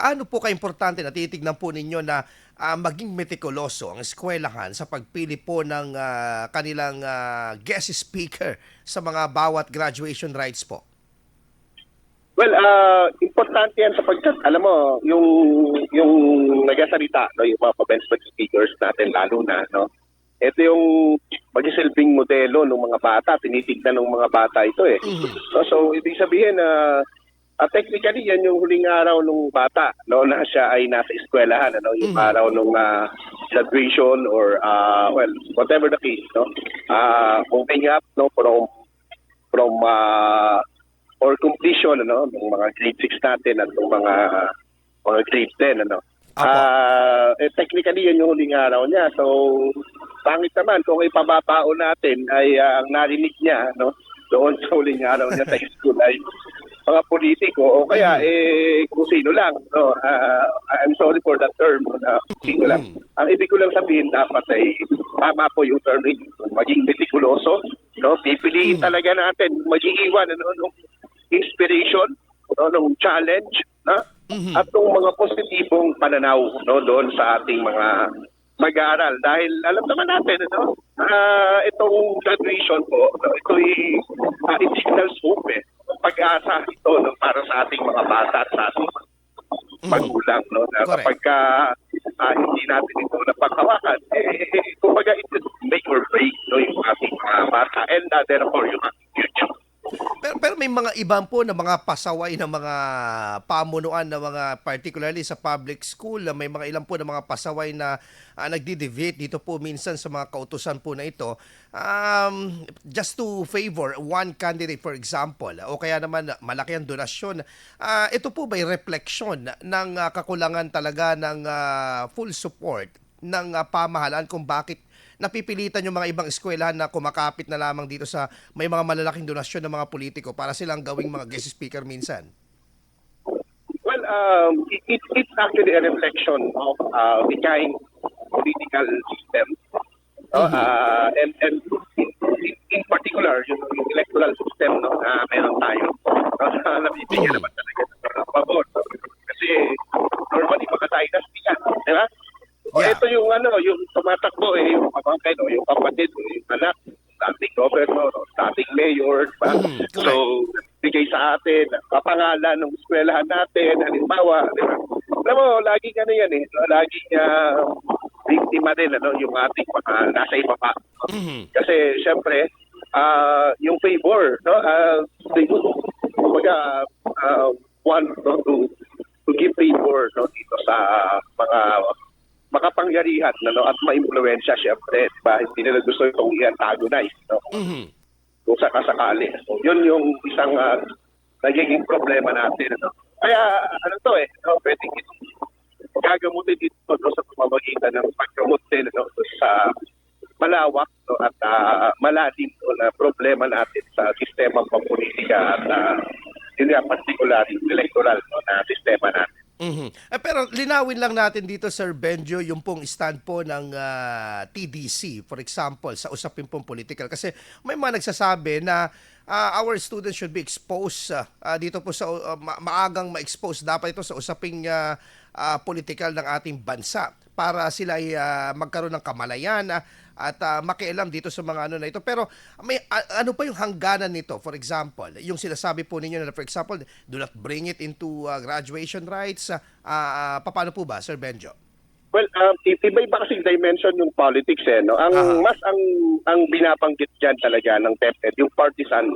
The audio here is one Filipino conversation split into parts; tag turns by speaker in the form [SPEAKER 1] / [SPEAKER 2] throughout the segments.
[SPEAKER 1] gaano po kaimportante na titignan po ninyo na maging metikuloso ang eskwelahan sa pagpili po ng kanilang guest speaker sa mga bawat graduation rites po?
[SPEAKER 2] Well, importante yan sapagkat, alam mo, yung nagasalita, no, yung mga commencement speakers natin lalo na, no, ito yung magsisilbing modelo ng mga bata, tinitignan ng mga bata ito eh. So ibig sabihin na technically yan yung huling araw ng bata, no, na siya ay nasa eskwelahan, ano, yung araw ng graduation or well, whatever the case, no. Moving up, no, from or completion, ano, ng mga grade 6 natin at ng mga grade 10, ano. Technically yan yung huling araw niya. So pangit naman kung ipababao natin ay ang narinig niya, no, doon sa huling araw niya sa school ay mga politiko o kaya kung sino lang, no. I'm sorry for that term, sino lang. Ang ibig ko lang sabihin dapat ay tama po yung term, maging metikuloso, no, pipiliin talaga natin, mag-iiwan, ano, nung inspiration, no, nung challenge, na at ng mga positibong pananaw, no, doon sa ating mga mag-aaral. Dahil alam naman natin, no, itong graduation po, no, ito'y it signals hope, pag-asa ito, no, para sa ating mga bata at sa ating magulang, no, na kapag hindi natin ito napaghawakan, kumbaga it will make or break, no, yung ating mga bata and therefore yung ating future.
[SPEAKER 1] Pero may mga ibang po na mga pasaway na mga pamunuan na mga particularly sa public school, may mga ilan po na mga pasaway na nagdi-deviate dito po minsan sa mga kautusan po na ito just to favor one candidate for example o kaya naman malaki ang donasyon. Ito po ba'y refleksyon ng kakulangan talaga ng full support ng pamahalaan kung bakit napipilitan yung mga ibang eskwelahan na kumakapit na lamang dito sa may mga malalaking donasyon ng mga politiko para silang gawing mga guest speaker minsan?
[SPEAKER 2] Well, it's actually a reflection of the kind political system. And in particular, yung electoral system, no, na meron tayo. Nabibigyan naman talaga ng pabor. Kasi normally mga dynasty yan, di ba? Ito yung yung tumatakbo yung pamangkin o yung kapatid o yung anak, dating governor o dating mayor, diba? So, bigay sa atin, papangalan ng eskwelahan natin, halimbawa, diba? Alam mo, laging yan laging biktima din, yung ating mga nasa ibaba. Kasi, syempre, yung favor, no, they would, kumbaga, want, no, to give favor, no, dito sa mga makapangyarihan, no, at ma-impluwensya syempre, diba? Hindi nila gusto itong i-antagonize, no? Kung sakasakali. So, yun yung isang nagiging problema natin, no? Kaya, no, pwedeng gagamutin dito, no, sa pamamagitan ng paggamot din, no, sa malawak, no, at malalim, no, na problema natin sa sistema pampolitika at yun nga, particular electoral, no, na sistema natin.
[SPEAKER 1] Pero linawin lang natin dito, Sir Benjo, yung pong stand po ng TDC, for example, sa usapin pong political. Kasi may mga nagsasabi na our students should be exposed dito po sa maagang ma-expose dapat ito sa usaping political ng ating bansa para sila ay magkaroon ng kamalayan at makialam dito sa mga ano na ito. Pero may ano pa yung hangganan nito? For example, yung sinasabi po ninyo na for example, do not bring it into graduation rites. Paano po ba, Sir Benjo?
[SPEAKER 2] Well, iba-iba kasing dimension yung politics, no. Ang binabanggit diyan talaga ng DepEd yung partisan,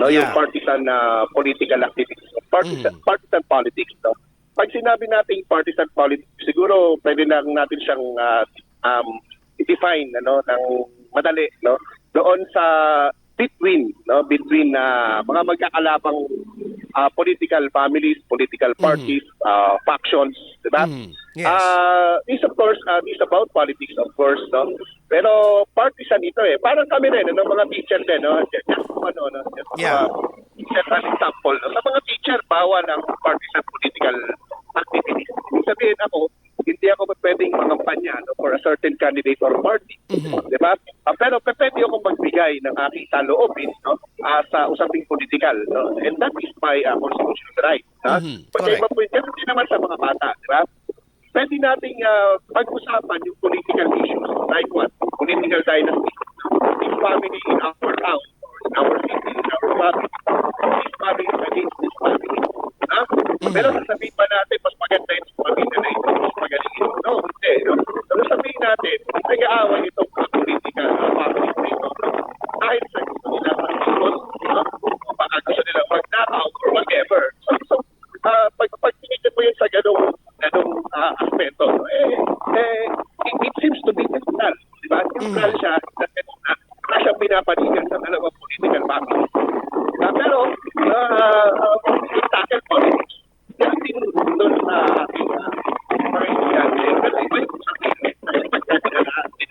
[SPEAKER 2] no, yung partisan political activities, partisan politics, no. Pag sinabi nating partisan politics, siguro pwede lang natin siyang i-define, ano, ng madali, no, doon sa between mga magkakalapang political families, political parties, factions, diba?
[SPEAKER 1] Yes.
[SPEAKER 2] This of course is about politics, of course, no. Pero partisan ito parang kami rin, no, mga teacher din, no. Set an example, no? Sa mga teacher, bawal ang partisan political activities. Ibig sabihin hindi ako pwedeng mangampanya, no, for a certain candidate or party. Diba? Pero pwede akong magbigay ng aking saloobin, no, sa usaping political. No? And that is my constitutional right. Pwede
[SPEAKER 1] Correct.
[SPEAKER 2] ba po yun? Ganun din naman sa mga bata, di ba? Pwede nating pag-usapan yung political issues like what? Political dynasty. This family in our town, in our city, in our province. This family is against this family. Ha? Pero sasabihin pa natin, mas maganda itong pamilya na ito, mas magaling ito. No, hindi. No? Pero sabihin natin, nag-aaway itong political family na ito. Dahil sa gusto nila mag-ikot, no? O baka gusto nila mag-knockout or whatever. So pag tinignan mo yun sa ganong aspeto, no? It seems to be neutral. Diba? Neutral siya na siya pinapanigan sa dalawang political family. Pero, tackle politics. Yan din doon sa ating mga estudyante. Kasi iba yung sabihin. Dahil pagkakilala natin,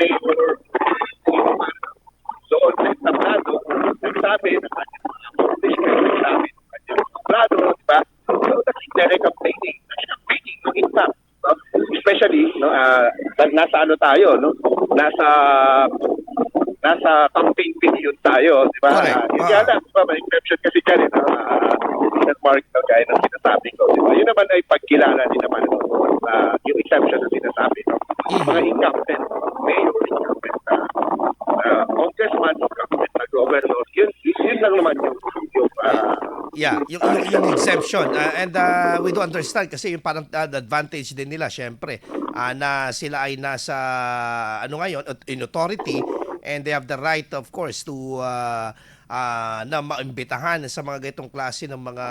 [SPEAKER 2] neighbor, doon sa entablado, nagsabi na kanyang mga politician, nagsabi na kanyang entablado, diba? So, that's direct complaining. That's complaining, no? In fact, no? Especially, no, nasa ano tayo, no? Nasa campaign period tayo, di ba?
[SPEAKER 1] Correct.
[SPEAKER 2] Yung gala, di ba? May exception kasi dyan, Mark, no, gaya ng sinasabi ko, di ba? Yun naman ay pagkilala din naman, yung exception na sinasabi, no? Mga incumbent, mayor, incumbent, congressman, incumbent, governor, yun lang naman yung
[SPEAKER 1] Yung exemption. And we do understand kasi yung parang advantage din nila, syempre, na sila ay nasa, ano ngayon, in authority, and they have the right, of course, to na maimbitahan sa mga ganitong klase ng mga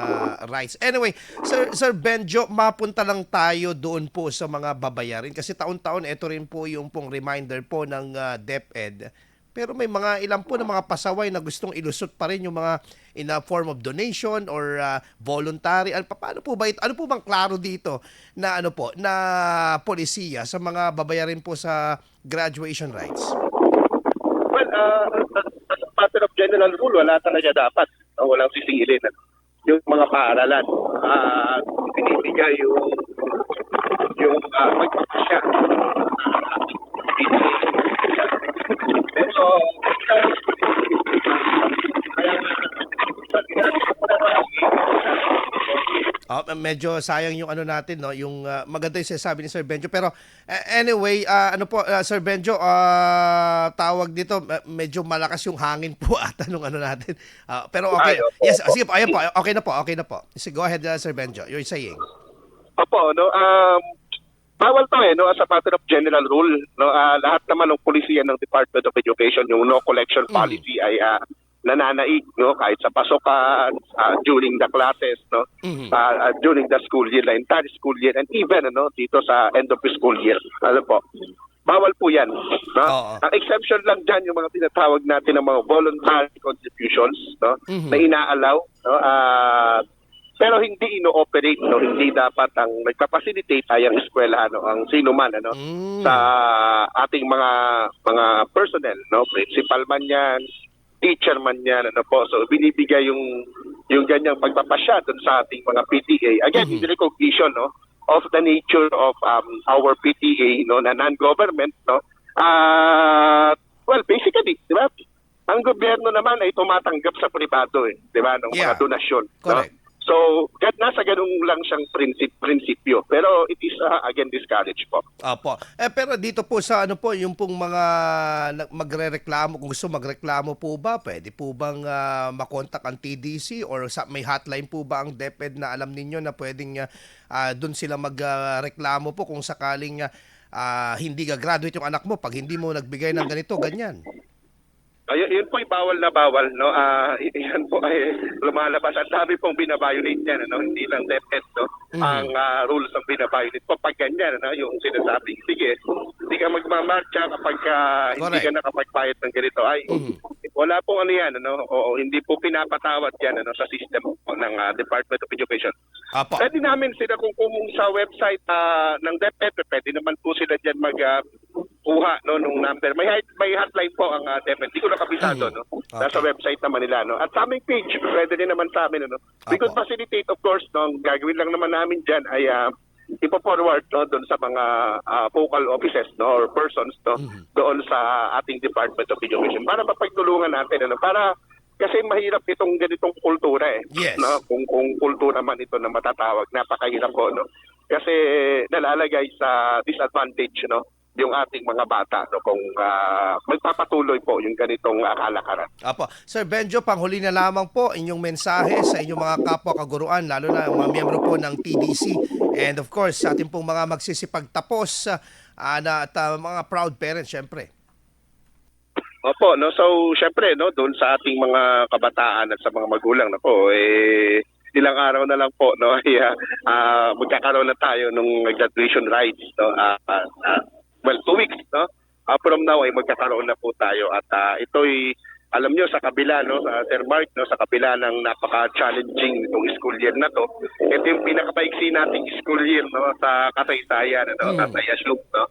[SPEAKER 1] rights. Anyway, Sir Benjo, mapunta lang tayo doon po sa mga babayarin kasi taon-taon ito rin po yung pong reminder po ng DepEd. Pero may mga ilan po ng mga pasaway na gustong ilusot pa rin yung mga in a form of donation or voluntary. Paano po ba ito? Ano po bang klaro dito na ano po na polisiya sa mga babayarin po sa graduation rights?
[SPEAKER 2] Well, as a matter of general rule, wala talaga dapat. Walang sisingilin. Yung mga paaralan, binibigay yung magpapasya. Pero,
[SPEAKER 1] medyo sayang yung ano natin, no, yung maganda yung sinasabi ni Sir Benjo, pero anyway, ano po, Sir Benjo, tawag dito, medyo malakas yung hangin po ata nung ano natin, pero okay, yes, sige po, ayan po, okay na po, so go ahead, Sir Benjo, you're saying.
[SPEAKER 2] Opo, no, bawal to no, as a matter of general rule, no, lahat naman ng pulisiya ng Department of Education, yung no collection policy ay nananaig, no, kahit sa pasokan, during the classes, no, during the school year, the entire school year, and even no, dito sa end of the school year. Ano po, bawal po yan. No? Ang exception lang dyan yung mga tinatawag natin ng mga voluntary contributions, no, na inaalaw, no, pero hindi ino-operate, no, hindi dapat ang nagpa-facilitate ay ang eskwela, no, ang sino man, ano, sa ating mga personnel, no, principal man yan, teacher man yan, ano po. So binibigay yung ganyang pagpapasya dun sa ating mga PTA. Again, in recognition, no, of the nature of our PTA, no, na non-government, no. Well, basically, di ba? Ang gobyerno naman ay tumatanggap sa pribado, di ba, ng mga donasyon.
[SPEAKER 1] Correct.
[SPEAKER 2] No? So, nasa ganung lang siyang prinsipyo. Pero it is, again, discouraged po.
[SPEAKER 1] Opo. Pero dito po sa ano po, yung pong mga magrereklamo, kung gusto magreklamo po ba, pwede po bang makontak ang TDC or may hotline po ba ang DepEd na alam ninyo na pwedeng doon sila magreklamo po kung sakaling hindi gagraduate yung anak mo pag hindi mo nagbigay ng ganito, ganyan?
[SPEAKER 2] Yun po ay bawal na bawal, no. Yan po ay lumalabas. Ang dami pong binabiolate yan, no. Hindi lang DepEd, no. Ang rules ang binabiolate po pag ganyan, no, yung sinasabi. Sige, hindi ka magmamarcha kapag hindi ka nakapagbayad ng ganito. Ay, wala pong ano yan, no. O hindi po pinapatawad yan, ano, sa system ng Department of Education.
[SPEAKER 1] Apo.
[SPEAKER 2] Pwede namin sila kung sa website ng DepEd, pwede naman po sila dyan kuha, no, nung number. May hotline po ang DepEd. Hindi ko nakabisado, no. Nasa website naman nila, no. At sa aming page, pwede din naman sa amin, no. We could facilitate, of course, no. Ang gagawin lang naman namin dyan ay ipo-forward, no, doon sa mga focal offices, no, or persons, no, doon sa ating Department of Education para mapagtulungan natin, ano, para Kasi mahirap itong ganitong kultura eh.
[SPEAKER 1] Yes.
[SPEAKER 2] No? Kung kultura man ito na matatawag, napakahirap po, no? Kasi nalalagay sa disadvantage, no? Yung ating mga bata, no? Kung magpapatuloy po yung ganitong kalakaran.
[SPEAKER 1] Apo. Sir Benjo, panghuli na lamang po inyong mensahe sa inyong mga kapwa kaguruan, lalo na mga miyembro po ng TDC and of course sa ating pong mga magsisipagtapos mga proud parents, syempre.
[SPEAKER 2] Opo, no? So, syempre, no, doon sa ating mga kabataan at sa mga magulang na po, ilang araw na lang po, no, magkakaroon na tayo ng graduation rites, no? 2 weeks, no? From now ay magkakaroon na po tayo at ito'y alam nyo sa kabila, no, Sir Mark, no, sa kabila ng napaka-challenging itong school year na to, ito yung pinakapaiksi nating school year, no, sa kasaysayan, no, sa Sayashoop, no.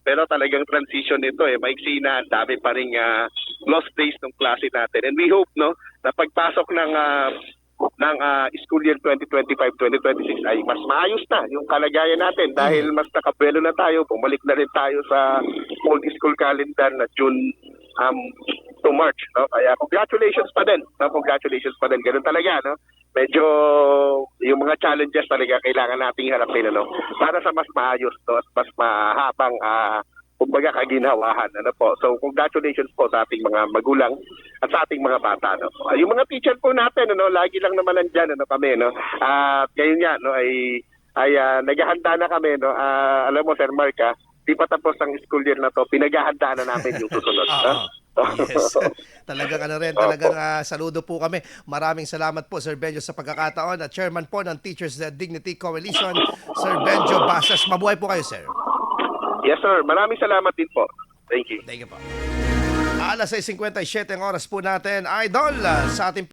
[SPEAKER 2] Pero talagang transition nito maiksi na, dami pa ring lost days ng klase natin. And we hope, no, na pagpasok ng school year 2025-2026 ay mas maayos na yung kalagayan natin dahil mas nakabelo na tayo, bumalik na rin tayo sa old school calendar na June to March, no? Kaya congratulations pa din, no? Congratulations pa din. Ganun talaga, no? Medyo yung mga challenges talaga kailangan nating harapin, ano, para sa mas maayos, no, at mas mahabang kumbaga kaginhawahan, ano po. So congratulations po sa ating mga magulang at sa ating mga bata, no. Yung mga teacher po natin, ano, lagi lang naman nandiyan, ano, kami, no. Ngayon nga, no, ay naghahanda na kami, no. Alam mo, Sir Mark, di pa tapos ang school year na to, pinaghahandaan na namin yung susunod, no?
[SPEAKER 1] Yes. Talagang saludo po kami. Maraming salamat po, Sir Benjo, sa pagkakataon at chairman po ng Teachers Dignity Coalition, Sir Benjo Basas. Mabuhay po kayo, sir.
[SPEAKER 2] Yes, sir. Maraming salamat din po. Thank you.
[SPEAKER 1] Thank you po. Alas 6:57 ang oras po natin, Idol, sa ating